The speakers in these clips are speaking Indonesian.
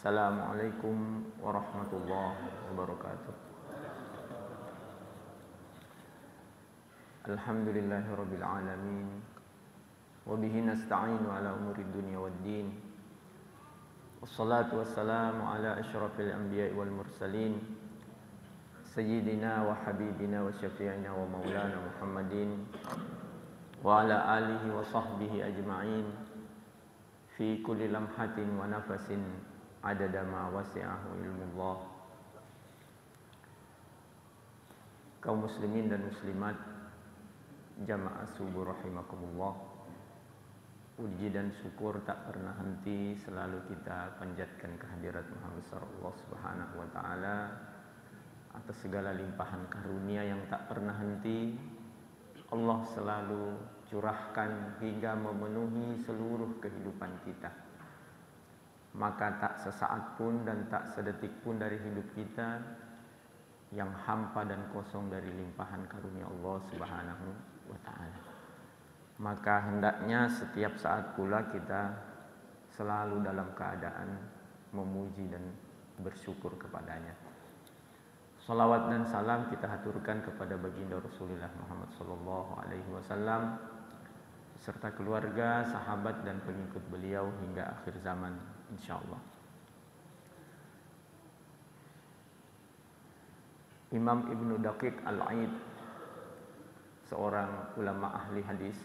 Assalamualaikum warahmatullahi wabarakatuh. Alhamdulillahirabbil alamin. Wa bihi nasta'inu ala umuri dunya waddin. Wassalatu wassalamu ala asyrafil anbiya'i wal mursalin. Sayyidina wa habibina wa syafi'ina wa maulana Muhammadin wa ala alihi wa sahbihi ajma'in fi kulli lamhatin wa nafasin adada ma wasi'ahu ilmullah. Kaum muslimin dan muslimat jamaah subuh rahimakumullah, puji dan syukur tak pernah henti selalu kita panjatkan kehadirat Muhammad sallallahu subhanahu wa ta'ala atas segala limpahan karunia yang tak pernah henti Allah selalu curahkan hingga memenuhi seluruh kehidupan kita. Maka tak sesaat pun dan tak sedetik pun dari hidup kita yang hampa dan kosong dari limpahan karunia Allah Subhanahu wa ta'ala. Maka hendaknya setiap saat pula kita selalu dalam keadaan memuji dan bersyukur kepadanya. Salawat dan salam kita haturkan kepada baginda Rasulullah Muhammad sallallahu alaihi wasallam serta keluarga, sahabat dan pengikut beliau hingga akhir zaman insyaallah. Imam Ibnu Daqiq Al-Aid, seorang ulama ahli hadis,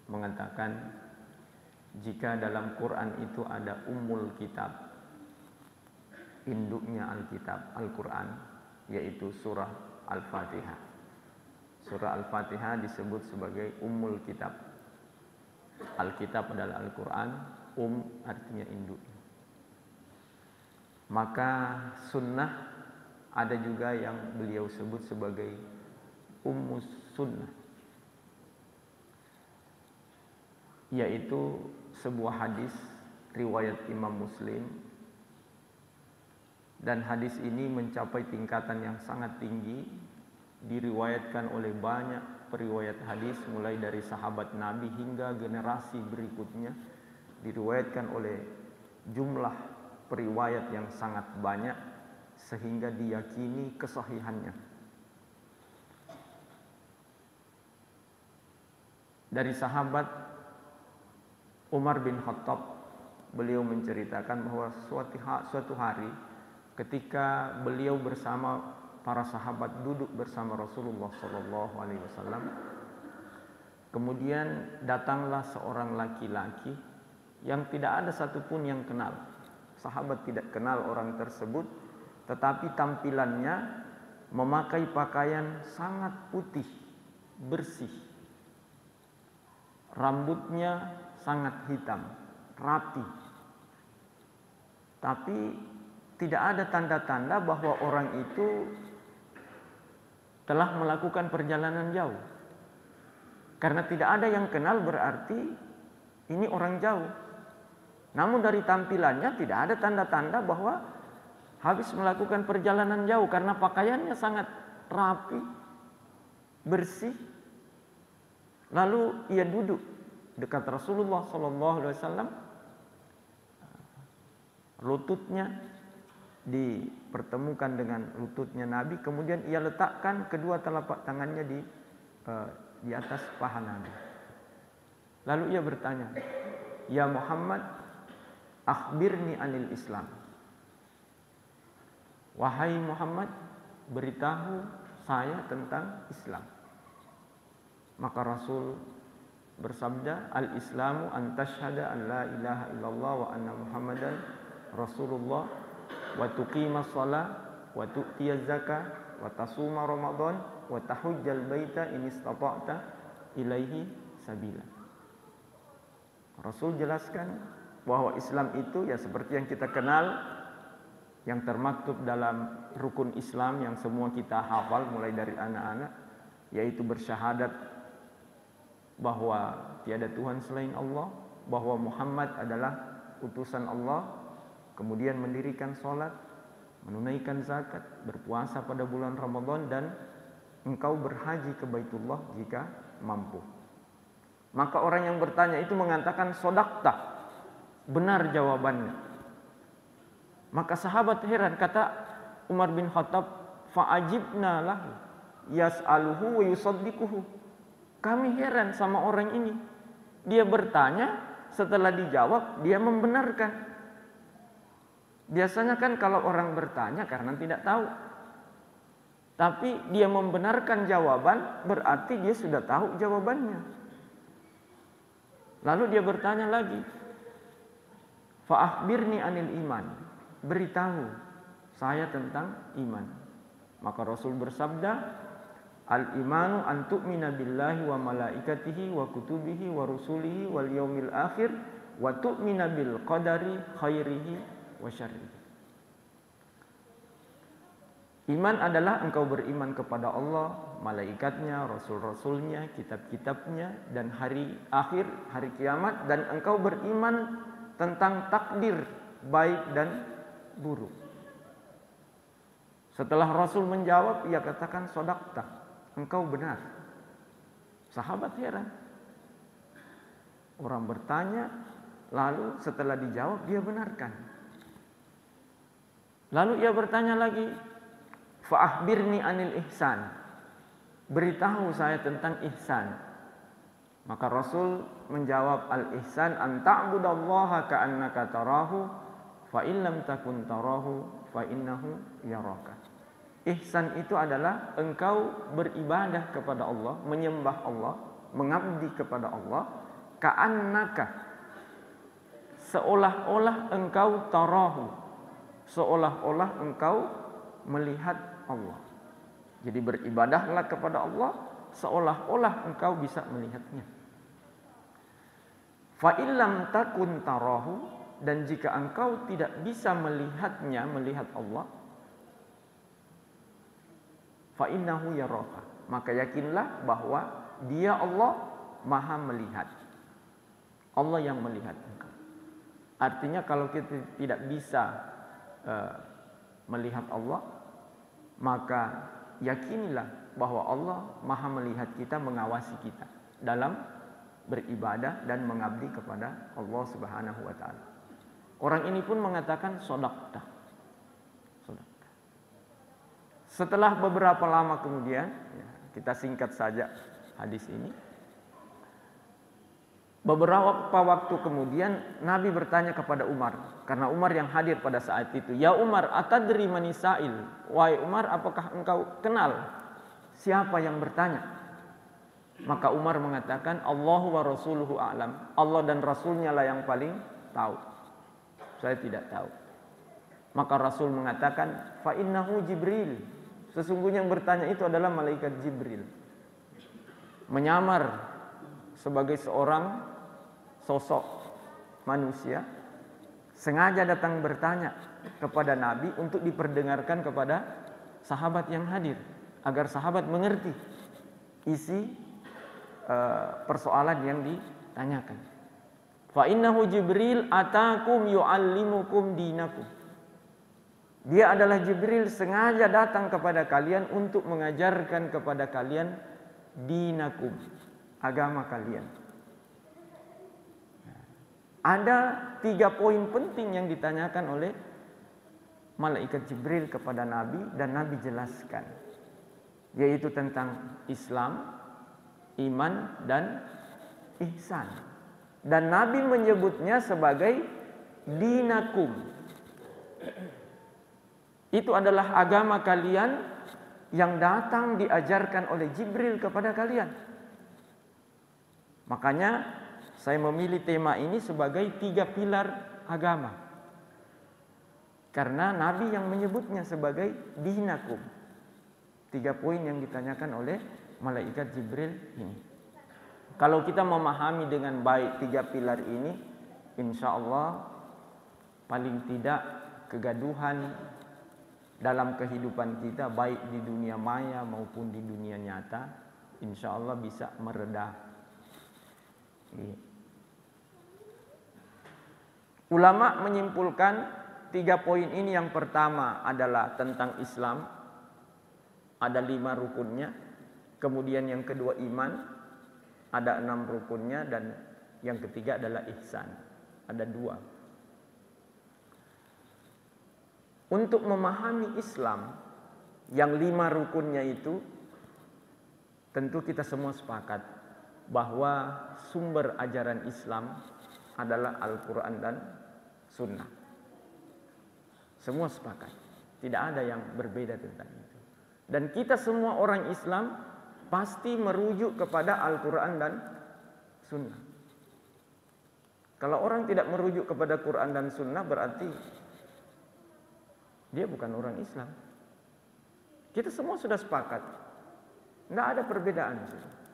mengatakan jika dalam Quran itu ada ummul kitab, induknya Alkitab, Al-Quran, yaitu surah Al-Fatihah. Surah Al-Fatihah disebut sebagai ummul kitab. Alkitab adalah Al-Quran, artinya induk. Maka sunnah ada juga yang beliau sebut sebagai ummus sunnah, yaitu sebuah hadis riwayat Imam Muslim, dan hadis ini mencapai tingkatan yang sangat tinggi, diriwayatkan oleh banyak periwayat hadis mulai dari sahabat Nabi hingga generasi berikutnya, diriwayatkan oleh jumlah periwayat yang sangat banyak sehingga diyakini kesahihannya. Dari sahabat Umar bin Khattab, beliau menceritakan bahwa suatu hari ketika beliau bersama para sahabat duduk bersama Rasulullah sallallahu alaihi wasallam, kemudian datanglah seorang laki-laki yang tidak ada satupun yang kenal. Sahabat tidak kenal orang tersebut, tetapi tampilannya memakai pakaian sangat putih, bersih. Rambutnya sangat hitam, rapi. Tapi tidak ada tanda-tanda bahwa orang itu telah melakukan perjalanan jauh. Karena tidak ada yang kenal berarti ini orang jauh. Namun dari tampilannya tidak ada tanda-tanda bahwa habis melakukan perjalanan jauh, karena pakaiannya sangat rapi, bersih. Lalu ia duduk dekat Rasulullah SAW, lututnya dipertemukan dengan lututnya Nabi, kemudian ia letakkan kedua telapak tangannya di atas paha Nabi. Lalu ia bertanya, "Ya Muhammad, akhbirni anil Islam." Wahai Muhammad, beritahu saya tentang Islam. Maka Rasul bersabda, "Al-Islamu an tashhada an la ilaha illallah wa anna Muhammadan Rasulullah wa tuqimas shalah wa tu'tiyaz zakah wa tasuma Ramadan wa tahujjal baita in istata'ta ilaihi sabila." Rasul jelaskan bahwa Islam itu ya seperti yang kita kenal, yang termaktub dalam rukun Islam yang semua kita hafal mulai dari anak-anak, yaitu bersyahadat bahwa tiada Tuhan selain Allah, bahwa Muhammad adalah utusan Allah, kemudian mendirikan sholat, menunaikan zakat, berpuasa pada bulan Ramadan, dan engkau berhaji ke Baitullah jika mampu. Maka orang yang bertanya itu mengatakan, sodakta, benar jawabannya. Maka sahabat heran, kata Umar bin Khattab, fa'ajibna lahu yas'aluhu wa yusaddiquhu. Kami heran sama orang ini. Dia bertanya, setelah dijawab dia membenarkan. Biasanya kan kalau orang bertanya karena tidak tahu, tapi dia membenarkan jawaban, berarti dia sudah tahu jawabannya. Lalu dia bertanya lagi, fa'akhbirni anil iman, beritahu saya tentang iman. Maka Rasul bersabda, al-imanu an tu'mina billahi wa malaikatihi wa kutubihi wa rusulihi wal yaumil akhir wa tu'mina bil qadari khairihi wa syarrihi. Iman adalah engkau beriman kepada Allah, malaikatnya, rasul-rasulnya, kitab-kitabnya, dan hari akhir, hari kiamat, dan engkau beriman tentang takdir baik dan buruk. Setelah Rasul menjawab, ia katakan, sodaqta, engkau benar. Sahabat heran. Orang bertanya, lalu setelah dijawab dia benarkan. Lalu ia bertanya lagi, fa'akhbirni anil ihsan, beritahu saya tentang ihsan. Maka Rasul menjawab, al-ihsan an ta'budallaha ka'annaka tarahu fa in lam takun tarahu fa innahu yaraka. Ihsan itu adalah engkau beribadah kepada Allah, menyembah Allah, mengabdi kepada Allah, ka'annaka, seolah-olah engkau tarahu, seolah-olah engkau melihat Allah. Jadi beribadahlah kepada Allah seolah-olah engkau bisa melihatnya. Fa illam takun tarahu, dan jika engkau tidak bisa melihatnya, melihat Allah, fa innahu yaraka, maka yakinlah bahwa dia Allah Maha melihat. Allah yang melihat engkau. Artinya kalau kita tidak bisa melihat Allah, maka yakinilah bahwa Allah Maha melihat kita, mengawasi kita dalam beribadah dan mengabdi kepada Allah Subhanahu wa taala. Orang ini pun mengatakan sodaqta. Setelah beberapa lama kemudian, kita singkat saja hadis ini. Beberapa waktu kemudian Nabi bertanya kepada Umar, karena Umar yang hadir pada saat itu. Ya Umar, atadri manisail? Wahai Umar, apakah engkau kenal siapa yang bertanya? Maka Umar mengatakan, Allahu wa rasuluhu a'lam. Allah dan Rasulnya lah yang paling tahu. Saya tidak tahu. Maka Rasul mengatakan, fa innahu Jibril. Sesungguhnya yang bertanya itu adalah malaikat Jibril. Menyamar sebagai seorang sosok manusia, sengaja datang bertanya kepada Nabi untuk diperdengarkan kepada sahabat yang hadir, agar sahabat mengerti isi persoalan yang ditanyakan. Fa innahu Jibril atakum yu'allimukum dinakum. Dia adalah Jibril, sengaja datang kepada kalian untuk mengajarkan kepada kalian dinakum, agama kalian. Ada 3 poin penting yang ditanyakan oleh malaikat Jibril kepada Nabi, dan Nabi jelaskan, yaitu tentang Islam, iman, dan ihsan. Dan Nabi menyebutnya sebagai dinakum. Itu adalah agama kalian yang datang diajarkan oleh Jibril kepada kalian. Makanya saya memilih tema ini sebagai 3 pilar agama, karena Nabi yang menyebutnya sebagai dinakum. 3 poin yang ditanyakan oleh malaikat Jibril ini. Kalau kita memahami dengan baik 3 pilar ini, insya Allah paling tidak kegaduhan dalam kehidupan kita, baik di dunia maya maupun di dunia nyata, insya Allah bisa mereda. Ulama menyimpulkan 3 poin ini. Yang pertama adalah tentang Islam, ada 5 rukunnya. Kemudian yang kedua iman, ada 6 rukunnya. Dan yang ketiga adalah ihsan, ada 2. untuk memahami Islam yang 5 rukunnya itu, tentu kita semua sepakat bahwa sumber ajaran Islam adalah Al-Quran dan Sunnah. Semua sepakat, tidak ada yang berbeda tentang itu. Dan kita semua orang Islam pasti merujuk kepada Al-Quran dan Sunnah. Kalau orang tidak merujuk kepada Quran dan Sunnah, berarti dia bukan orang Islam. Kita semua sudah sepakat, tidak ada perbedaan.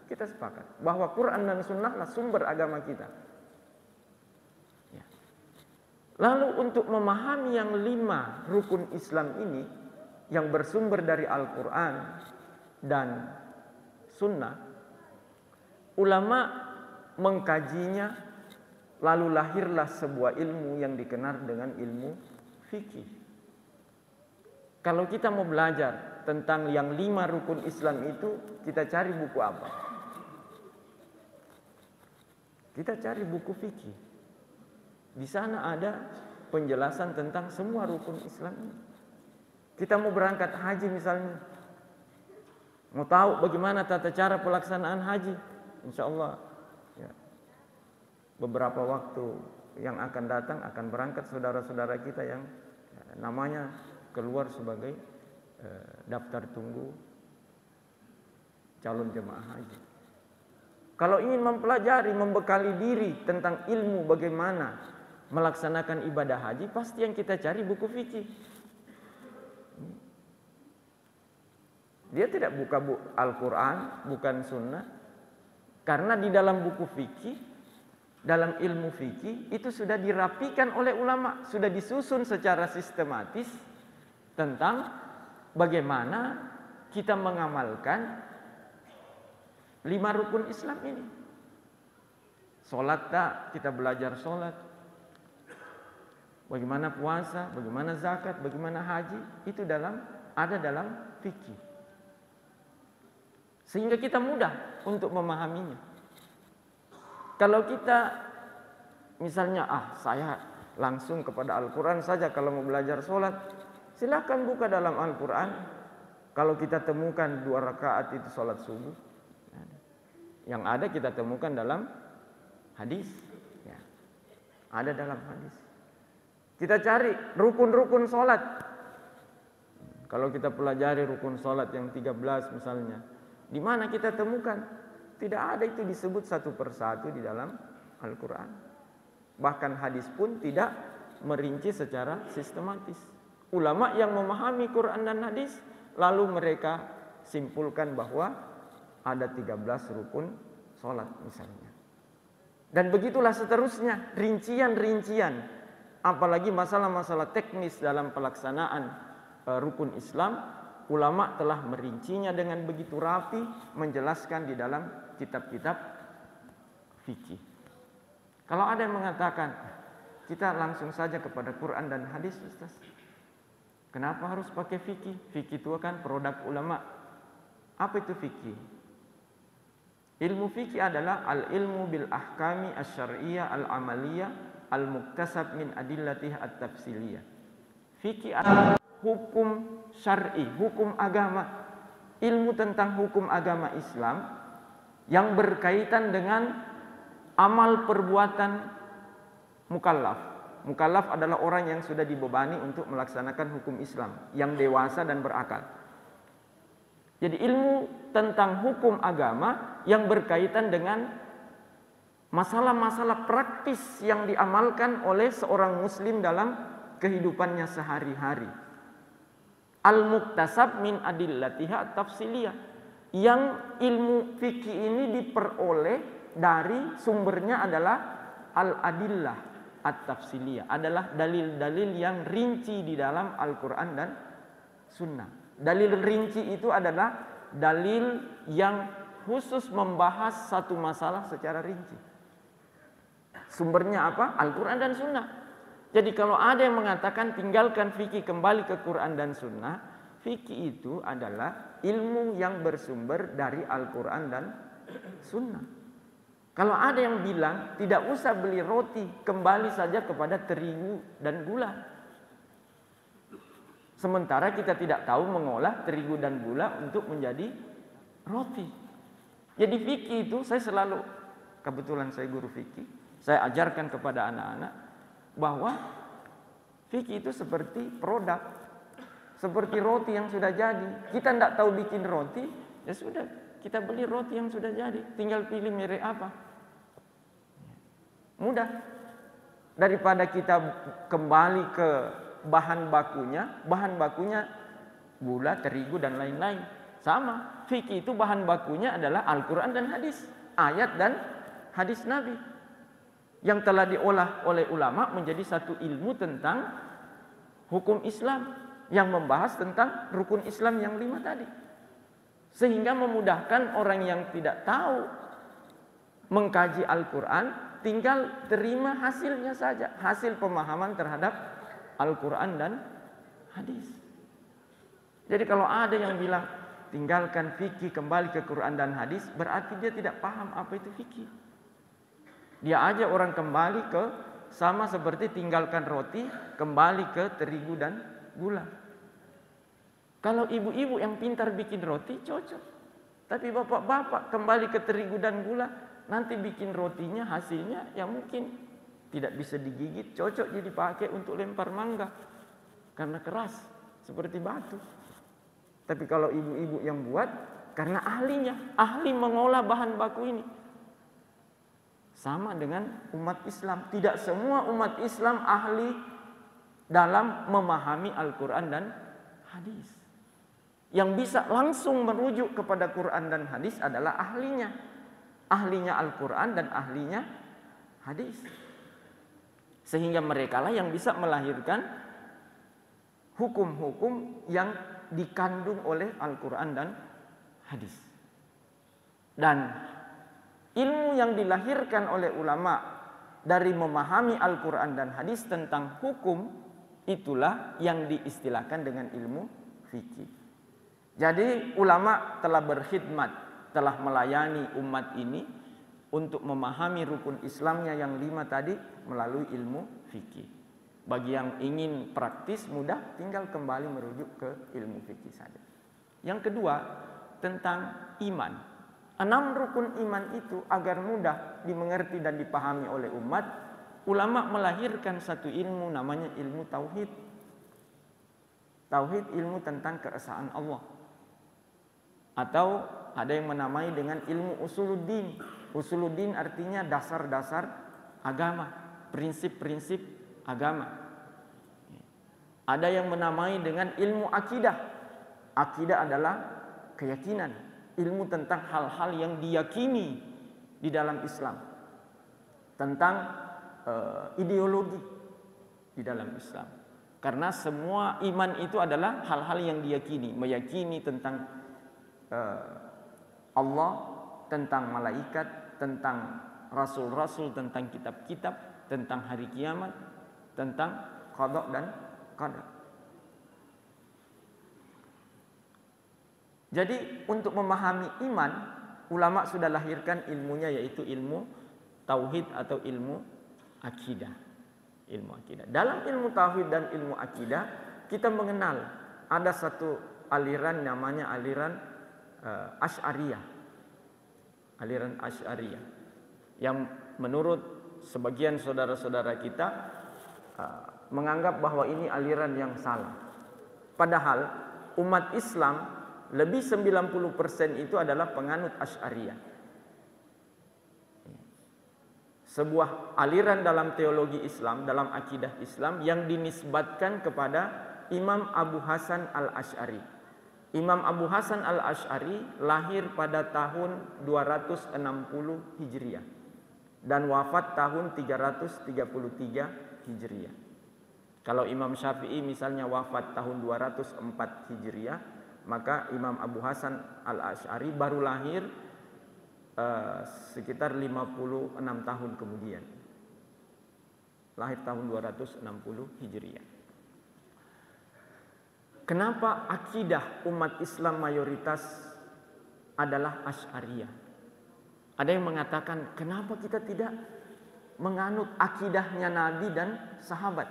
Kita sepakat bahwa Quran dan Sunnah adalah sumber agama kita. Ya. Lalu untuk memahami yang 5 rukun Islam ini yang bersumber dari Al-Quran dan Sunnah, ulama mengkajinya, lalu lahirlah sebuah ilmu yang dikenal dengan ilmu fikih. Kalau kita mau belajar tentang yang 5 rukun Islam itu, kita cari buku apa? Kita cari buku fikih. Di sana ada penjelasan tentang semua rukun Islam ini. Kita mau berangkat haji misalnya, mau tahu bagaimana tata cara pelaksanaan haji, insya Allah ya, beberapa waktu yang akan datang akan berangkat saudara-saudara kita yang namanya keluar sebagai daftar tunggu calon jemaah haji. Kalau ingin mempelajari, membekali diri tentang ilmu bagaimana melaksanakan ibadah haji, pasti yang kita cari buku fikih. Dia tidak buka Al-Quran, bukan Sunnah, karena di dalam buku fikih, dalam ilmu fikih itu sudah dirapikan oleh ulama, sudah disusun secara sistematis tentang bagaimana kita mengamalkan 5 rukun Islam ini. Sholat tak, kita belajar sholat. Bagaimana puasa, bagaimana zakat, bagaimana haji, itu ada dalam fikih. Sehingga kita mudah untuk memahaminya. Kalau kita misalnya, saya langsung kepada Al-Quran saja kalau mau belajar sholat, silakan buka dalam Al-Quran. Kalau kita temukan 2 rakaat itu sholat subuh, yang ada kita temukan dalam hadis, ya. Ada dalam hadis. Kita cari rukun-rukun sholat. Kalau kita pelajari rukun sholat yang 13 misalnya, di mana kita temukan? Tidak ada itu disebut satu persatu di dalam Al-Quran. Bahkan hadis pun tidak merinci secara sistematis. Ulama yang memahami Quran dan hadis, lalu mereka simpulkan bahwa ada 13 rukun sholat misalnya. Dan begitulah seterusnya, rincian-rincian. Apalagi masalah-masalah teknis dalam pelaksanaan rukun Islam, ulama telah merincinya dengan begitu rapi, menjelaskan di dalam kitab-kitab fikih. Kalau ada yang mengatakan, kita langsung saja kepada Quran dan hadis, Ustaz. Kenapa harus pakai fikih? Fikih itu kan produk ulama. Apa itu fikih? Ilmu fikih adalah al-ilmu bil ahkami asy-syar'iyyah al-amaliyah al-muktasab min adillatih at-tafsiliyah. Fikih adalah hukum syar'i, hukum agama, ilmu tentang hukum agama Islam yang berkaitan dengan amal perbuatan mukallaf. Mukallaf adalah orang yang sudah dibebani untuk melaksanakan hukum Islam, yang dewasa dan berakal. Jadi ilmu tentang hukum agama yang berkaitan dengan masalah-masalah praktis yang diamalkan oleh seorang muslim dalam kehidupannya sehari-hari. Al-muktasab min adillatiha tafsiliyah. Yang ilmu fikih ini diperoleh dari sumbernya adalah al-adillah at-tafsiliyah, adalah dalil-dalil yang rinci di dalam Al-Quran dan Sunnah. Dalil rinci itu adalah dalil yang khusus membahas satu masalah secara rinci. Sumbernya apa? Al-Quran dan Sunnah. Jadi kalau ada yang mengatakan tinggalkan fikih kembali ke Quran dan Sunnah, fikih itu adalah ilmu yang bersumber dari Al-Quran dan Sunnah. Kalau ada yang bilang tidak usah beli roti, kembali saja kepada terigu dan gula. Sementara kita tidak tahu mengolah terigu dan gula untuk menjadi roti. Jadi fikih itu saya selalu, kebetulan saya guru fikih, saya ajarkan kepada anak-anak bahwa fikih itu seperti produk, seperti roti yang sudah jadi. Kita tidak tahu bikin roti, ya sudah, kita beli roti yang sudah jadi, tinggal pilih merek apa. Mudah. Daripada kita kembali ke bahan bakunya gula, terigu dan lain-lain. Sama, fikih itu bahan bakunya adalah Al-Quran dan hadis, ayat dan hadis Nabi yang telah diolah oleh ulama menjadi satu ilmu tentang hukum Islam yang membahas tentang rukun Islam yang 5 tadi, sehingga memudahkan orang yang tidak tahu mengkaji Al-Quran, tinggal terima hasilnya saja, hasil pemahaman terhadap Al-Quran dan hadis. Jadi kalau ada yang bilang tinggalkan fikih kembali ke Quran dan hadis, berarti dia tidak paham apa itu fikih. Dia aja orang kembali ke, sama seperti tinggalkan roti kembali ke terigu dan gula. Kalau ibu-ibu yang pintar bikin roti cocok, tapi bapak-bapak kembali ke terigu dan gula, nanti bikin rotinya hasilnya yang mungkin tidak bisa digigit, cocok jadi pakai untuk lempar mangga karena keras seperti batu. Tapi kalau ibu-ibu yang buat, karena ahli mengolah bahan baku ini. Sama dengan umat Islam, tidak semua umat Islam ahli dalam memahami Al-Quran dan hadis. Yang bisa langsung merujuk kepada Quran dan hadis adalah ahlinya Al-Quran dan ahlinya hadis. Sehingga merekalah yang bisa melahirkan hukum-hukum yang dikandung oleh Al-Quran dan hadis. Dan ilmu yang dilahirkan oleh ulama dari memahami Al-Quran dan hadis tentang hukum, itulah yang diistilahkan dengan ilmu fikih. Jadi ulama telah berkhidmat, telah melayani umat ini untuk memahami rukun Islamnya yang 5 tadi melalui ilmu fikih. Bagi yang ingin praktis mudah, tinggal kembali merujuk ke ilmu fikih saja. Yang kedua, tentang iman. 6 rukun iman itu agar mudah dimengerti dan dipahami oleh umat, ulama melahirkan satu ilmu namanya ilmu tauhid. Tauhid ilmu tentang keesaan Allah. Atau ada yang menamai dengan ilmu usuluddin. Usuluddin artinya dasar-dasar agama, prinsip-prinsip agama. Ada yang menamai dengan ilmu akidah. Akidah adalah keyakinan, ilmu tentang hal-hal yang diyakini di dalam Islam, tentang ideologi di dalam Islam. Karena semua iman itu adalah hal-hal yang diyakini, meyakini tentang Allah, tentang malaikat, tentang rasul-rasul, tentang kitab-kitab, tentang hari kiamat, tentang qada dan qadar. Jadi untuk memahami iman, ulama sudah lahirkan ilmunya, yaitu ilmu tauhid atau ilmu akidah. Ilmu akidah. Dalam ilmu tauhid dan ilmu akidah, kita mengenal ada satu aliran namanya aliran Asy'ariyah. Aliran Asy'ariyah yang menurut sebagian saudara-saudara kita menganggap bahwa ini aliran yang salah. Padahal umat Islam lebih 90% itu adalah penganut Asy'ariyah. Sebuah aliran dalam teologi Islam, dalam akidah Islam yang dinisbatkan kepada Imam Abu Hasan Al-Asy'ari. Imam Abu Hasan Al-Asy'ari lahir pada tahun 260 Hijriah dan wafat tahun 333 Hijriah. Kalau Imam Syafi'i misalnya wafat tahun 204 Hijriah, maka Imam Abu Hasan Al-Asy'ari baru lahir sekitar 56 tahun kemudian. Lahir tahun 260 Hijriah. Kenapa akidah umat Islam mayoritas adalah Asy'ariyah? Ada yang mengatakan, kenapa kita tidak menganut akidahnya Nabi dan sahabat?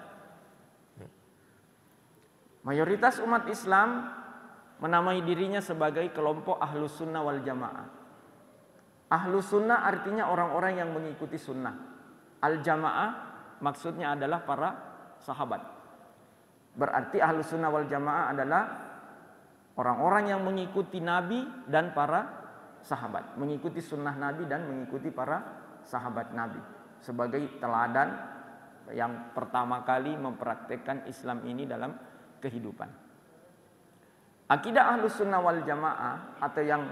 Mayoritas umat Islam menamai dirinya sebagai kelompok Ahlus Sunnah wal Jamaah. Ahlus Sunnah artinya orang-orang yang mengikuti sunnah. Al-Jamaah maksudnya adalah para sahabat. Berarti Ahlus Sunnah wal Jamaah adalah orang-orang yang mengikuti Nabi dan para sahabat, mengikuti sunnah Nabi dan mengikuti para sahabat Nabi sebagai teladan yang pertama kali mempraktekkan Islam ini dalam kehidupan. Akidah Ahlus Sunnah wal Jamaah atau yang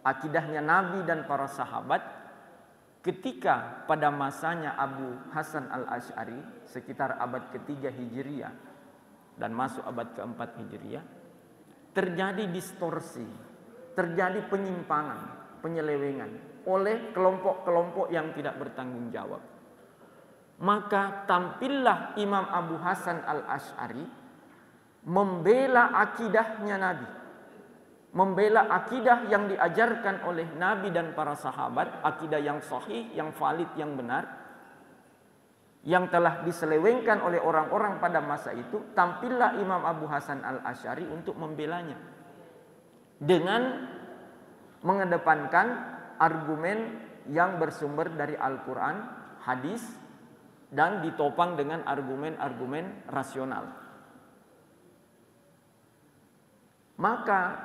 akidahnya Nabi dan para sahabat ketika pada masanya Abu Hasan al-Asy'ari sekitar abad ke-3 Hijriah dan masuk abad ke-4 Hijriah, terjadi distorsi, terjadi penyimpangan, penyelewengan oleh kelompok-kelompok yang tidak bertanggung jawab. Maka tampillah Imam Abu Hasan al-Asy'ari membela akidahnya Nabi, membela akidah yang diajarkan oleh Nabi dan para sahabat, akidah yang sahih, yang valid, yang benar, yang telah diselewengkan oleh orang-orang pada masa itu. Tampillah Imam Abu Hasan al-Asy'ari untuk membelanya dengan mengedepankan argumen yang bersumber dari Al-Quran, hadis, dan ditopang dengan argumen-argumen rasional. Maka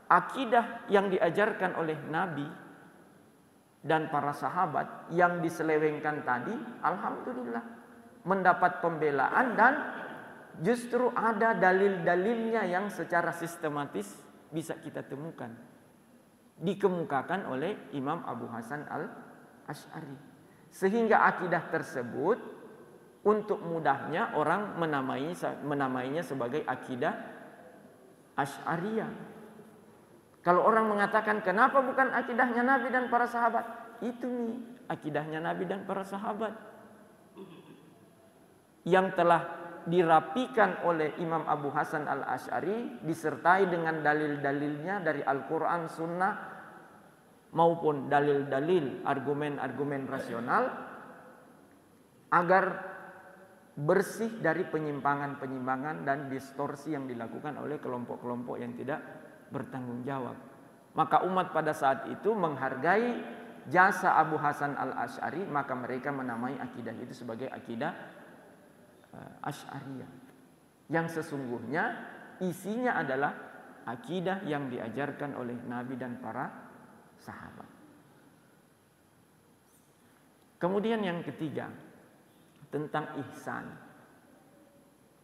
akidah yang diajarkan oleh Nabi dan para sahabat yang diselewengkan tadi, alhamdulillah mendapat pembelaan dan justru ada dalil-dalilnya yang secara sistematis bisa kita temukan, dikemukakan oleh Imam Abu Hasan al-Asy'ari, sehingga akidah tersebut untuk mudahnya orang menamainya sebagai akidah Asy'ariyah. Kalau orang mengatakan kenapa bukan akidahnya Nabi dan para sahabat, itu nih akidahnya Nabi dan para sahabat yang telah dirapikan oleh Imam Abu Hasan al-Asy'ari disertai dengan dalil-dalilnya dari Al-Quran, Sunnah maupun dalil-dalil argumen-argumen rasional agar bersih dari penyimpangan-penyimpangan dan distorsi yang dilakukan oleh kelompok-kelompok yang tidak bertanggung jawab. Maka umat pada saat itu menghargai jasa Abu Hasan al-Asy'ari, maka mereka menamai akidah itu sebagai akidah Asy'ariyah, yang sesungguhnya isinya adalah akidah yang diajarkan oleh Nabi dan para sahabat. Kemudian yang ketiga, tentang ihsan.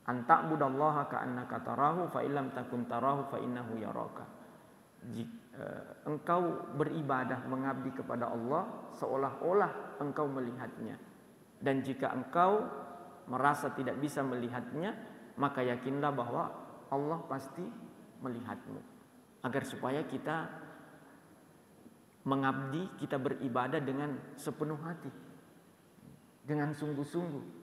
Anta'budallaha ka'annaka tarahu fa illam takun tarahu fa innahu yaraka. Engkau beribadah mengabdi kepada Allah seolah-olah engkau melihatnya. Dan jika engkau merasa tidak bisa melihatnya, maka yakinlah bahwa Allah pasti melihatmu. Agar supaya kita mengabdi, kita beribadah dengan sepenuh hati, dengan sungguh-sungguh.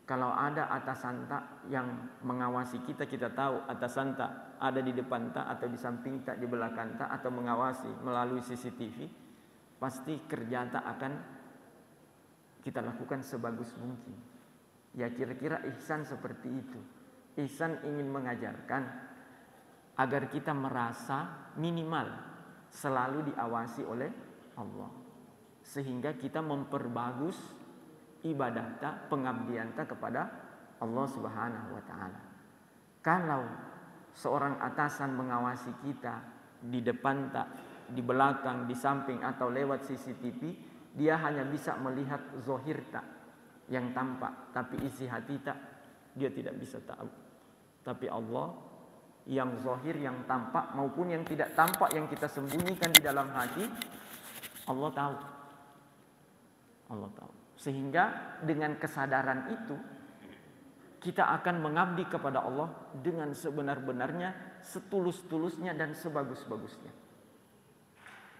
Kalau ada atasan tak yang mengawasi kita, kita tahu atasan tak ada di depan tak atau di samping tak, di belakang tak, atau mengawasi melalui CCTV, pasti kerja tak akan kita lakukan sebagus mungkin. Ya kira-kira ihsan seperti itu. Ihsan ingin mengajarkan agar kita merasa minimal selalu diawasi oleh Allah, sehingga kita memperbagus ibadah tak, pengabdian tak kepada Allah Subhanahu wa taala. Kalau seorang atasan mengawasi kita di depan tak, di belakang, di samping atau lewat CCTV, dia hanya bisa melihat zahir tak, yang tampak, tapi isi hati tak dia tidak bisa tahu. Tapi Allah yang zahir, yang tampak maupun yang tidak tampak, yang kita sembunyikan di dalam hati, Allah tahu. Allah tahu. Sehingga dengan kesadaran itu kita akan mengabdi kepada Allah dengan sebenar-benarnya, setulus-tulusnya dan sebagus-bagusnya.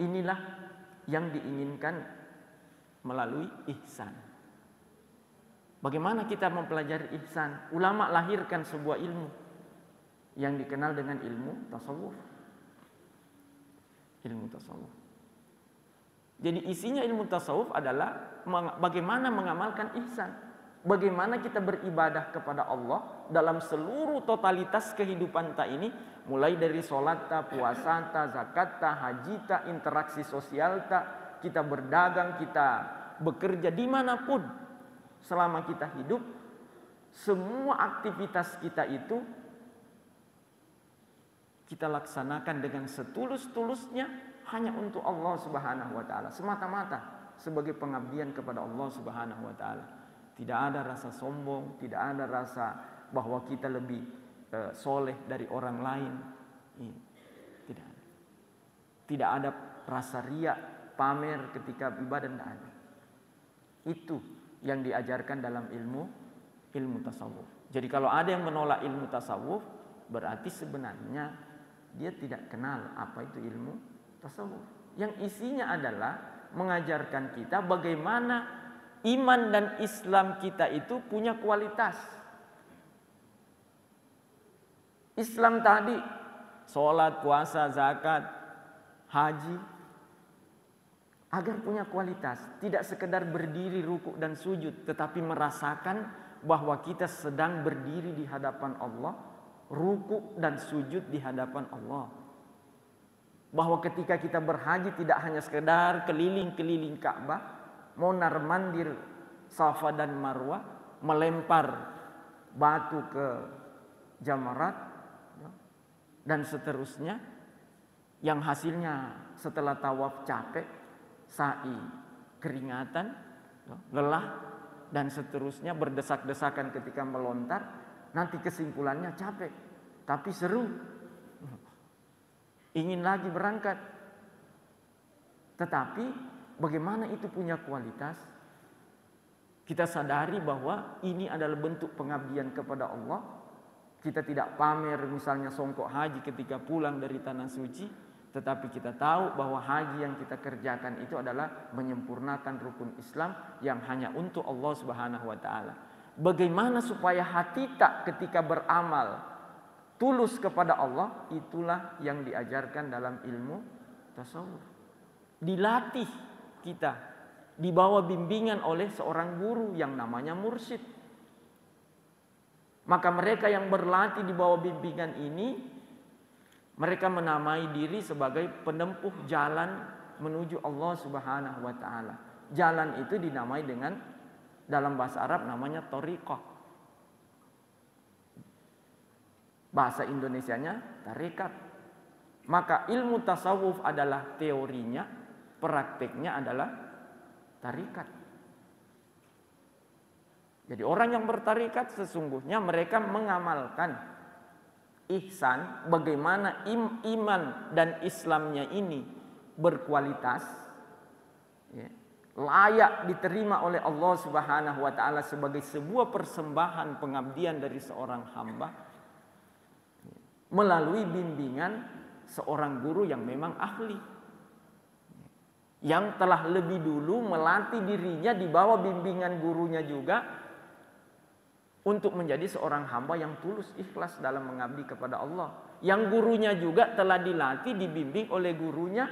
Inilah yang diinginkan melalui ihsan. Bagaimana kita mempelajari ihsan? Ulama lahirkan sebuah ilmu yang dikenal dengan ilmu tasawuf. Ilmu tasawuf. Jadi isinya ilmu tasawuf adalah bagaimana mengamalkan ihsan. Bagaimana kita beribadah kepada Allah dalam seluruh totalitas kehidupan kita ini, mulai dari sholat ta, puasa ta, zakat ta, haji ta, interaksi sosial ta, kita berdagang, kita bekerja dimanapun selama kita hidup, semua aktivitas kita itu kita laksanakan dengan setulus-tulusnya hanya untuk Allah Subhanahu wa taala, semata-mata sebagai pengabdian kepada Allah Subhanahu wa taala. Tidak ada rasa sombong, tidak ada rasa bahwa kita lebih soleh dari orang lain. Tidak ada. Tidak ada rasa riya, pamer ketika ibadah, tidak ada. Itu yang diajarkan dalam ilmu tasawuf. Jadi kalau ada yang menolak ilmu tasawuf, berarti sebenarnya dia tidak kenal apa itu ilmu tasawuf. Yang isinya adalah mengajarkan kita bagaimana iman dan Islam kita itu punya kualitas. Islam tadi, sholat, puasa, zakat, haji, agar punya kualitas. Tidak sekedar berdiri rukuk dan sujud, tetapi merasakan bahwa kita sedang berdiri di hadapan Allah, rukuk dan sujud di hadapan Allah. Bahwa ketika kita berhaji tidak hanya sekedar keliling-keliling Ka'bah, mondar-mandir Safa dan Marwah, melempar batu ke jamarat dan seterusnya, yang hasilnya setelah tawaf capek, sa'i keringatan, lelah dan seterusnya, berdesak-desakan ketika melontar, nanti kesimpulannya capek tapi seru, ingin lagi berangkat. Tetapi bagaimana itu punya kualitas? Kita sadari bahwa ini adalah bentuk pengabdian kepada Allah. Kita tidak pamer misalnya songkok haji ketika pulang dari tanah suci, tetapi kita tahu bahwa haji yang kita kerjakan itu adalah menyempurnakan rukun Islam yang hanya untuk Allah Subhanahu wa taala. Bagaimana supaya hati tak ketika beramal tulus kepada Allah, itulah yang diajarkan dalam ilmu tasawuf. Dilatih kita di bawah bimbingan oleh seorang guru yang namanya mursyid. Maka mereka yang berlatih di bawah bimbingan ini, mereka menamai diri sebagai penempuh jalan menuju Allah Subhanahu wa taala. Jalan itu dinamai dengan, dalam bahasa Arab namanya thariqah. Bahasa Indonesianya tarekat. Maka ilmu tasawuf adalah teorinya, prakteknya adalah tarikat. Jadi orang yang bertarikat sesungguhnya mereka mengamalkan ihsan, bagaimana iman dan Islamnya ini berkualitas, ya, layak diterima oleh Allah Subhanahu wa taala sebagai sebuah persembahan pengabdian dari seorang hamba, melalui bimbingan seorang guru yang memang ahli, yang telah lebih dulu melatih dirinya di bawah bimbingan gurunya juga untuk menjadi seorang hamba yang tulus ikhlas dalam mengabdi kepada Allah. Yang gurunya juga telah dilatih, dibimbing oleh gurunya,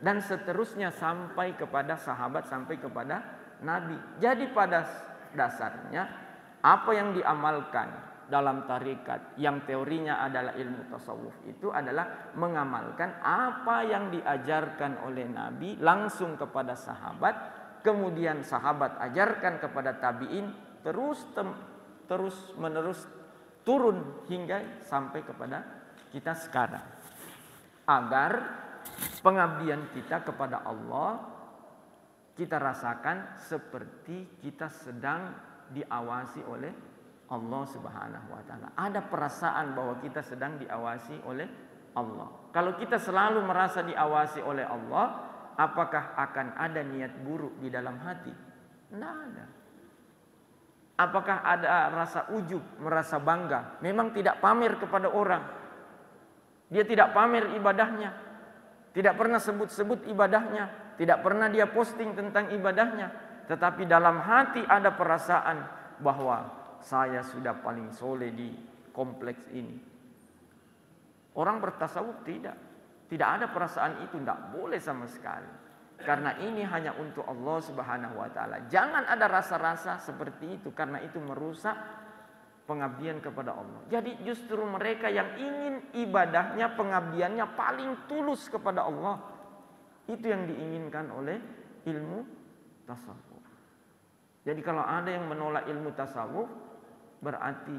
dan seterusnya sampai kepada sahabat, sampai kepada Nabi. Jadi pada dasarnya apa yang diamalkan dalam tarikat yang teorinya adalah ilmu tasawuf itu adalah mengamalkan apa yang diajarkan oleh Nabi langsung kepada sahabat, kemudian sahabat ajarkan kepada tabi'in, terus menerus turun hingga sampai kepada kita sekarang, agar pengabdian kita kepada Allah kita rasakan seperti kita sedang diawasi oleh Allah Subhanahu wa taala. Ada perasaan bahwa kita sedang diawasi oleh Allah. Kalau kita selalu merasa diawasi oleh Allah, apakah akan ada niat buruk di dalam hati? Tidak ada. Apakah ada rasa ujub, merasa bangga? Memang tidak pamer kepada orang. Dia tidak pamer ibadahnya. Tidak pernah sebut-sebut ibadahnya. Tidak pernah dia posting tentang ibadahnya. Tetapi dalam hati ada perasaan bahwa saya sudah paling soleh di kompleks ini. Orang bertasawuf tidak ada perasaan itu, tidak boleh sama sekali. Karena ini hanya untuk Allah Subhanahu wa taala. Jangan ada rasa-rasa seperti itu, karena itu merusak pengabdian kepada Allah. Jadi justru mereka yang ingin ibadahnya, pengabdiannya paling tulus kepada Allah, itu yang diinginkan oleh ilmu tasawuf. Jadi kalau ada yang menolak ilmu tasawuf, berarti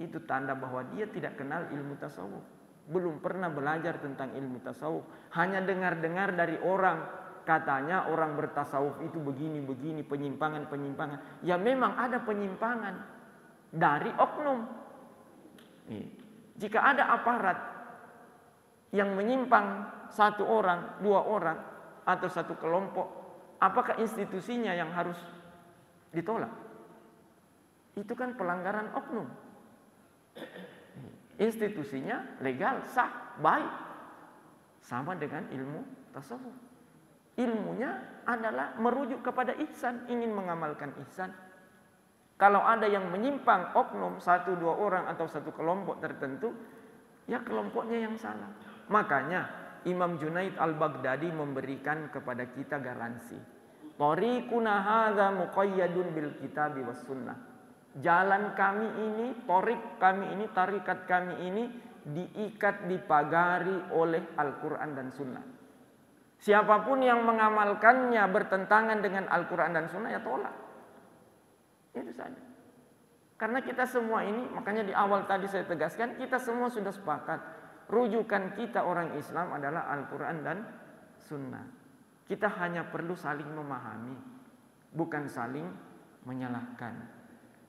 itu tanda bahwa dia tidak kenal ilmu tasawuf. Belum pernah belajar tentang ilmu tasawuf. Hanya dengar-dengar dari orang. Katanya orang bertasawuf itu begini-begini, penyimpangan-penyimpangan. Ya memang ada penyimpangan dari oknum. Jika ada aparat yang menyimpang satu orang, dua orang, atau satu kelompok, apakah institusinya yang harus ditolak? Itu kan pelanggaran oknum. Institusinya legal, sah, baik. Sama dengan ilmu tasawuf. Ilmunya adalah merujuk kepada ihsan, ingin mengamalkan ihsan. Kalau ada yang menyimpang oknum, satu dua orang atau satu kelompok tertentu, ya kelompoknya yang salah. Makanya Imam Junaid al-Baghdadi memberikan kepada kita garansi. Thariquna hadza muqayyadun bil kitabi was sunnah. Jalan kami ini, thariq kami ini, tarikat kami ini diikat, dipagari oleh Al-Quran dan Sunnah. Siapapun yang mengamalkannya bertentangan dengan Al-Quran dan Sunnah, ya tolak. Itu saja. Karena kita semua ini, makanya di awal tadi saya tegaskan, kita semua sudah sepakat. Rujukan kita orang Islam adalah Al-Quran dan Sunnah. Kita hanya perlu saling memahami, bukan saling menyalahkan.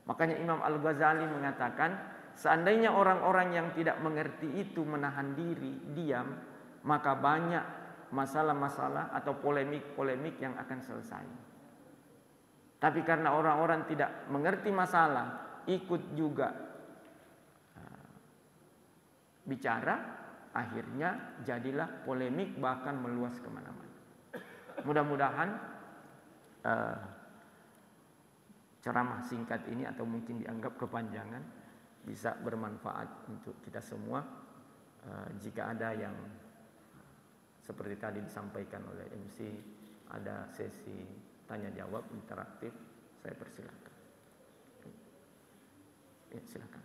Makanya Imam Al-Ghazali mengatakan, seandainya orang-orang yang tidak mengerti itu menahan diri, diam, maka banyak masalah-masalah atau polemik-polemik yang akan selesai. Tapi karena orang-orang tidak mengerti masalah, ikut juga bicara, akhirnya jadilah polemik bahkan meluas kemana-mana. Mudah-mudahan ceramah singkat ini atau mungkin dianggap kepanjangan bisa bermanfaat untuk kita semua. Jika ada yang seperti tadi disampaikan oleh MC, ada sesi tanya jawab interaktif, saya persilakan. Ya, silakan.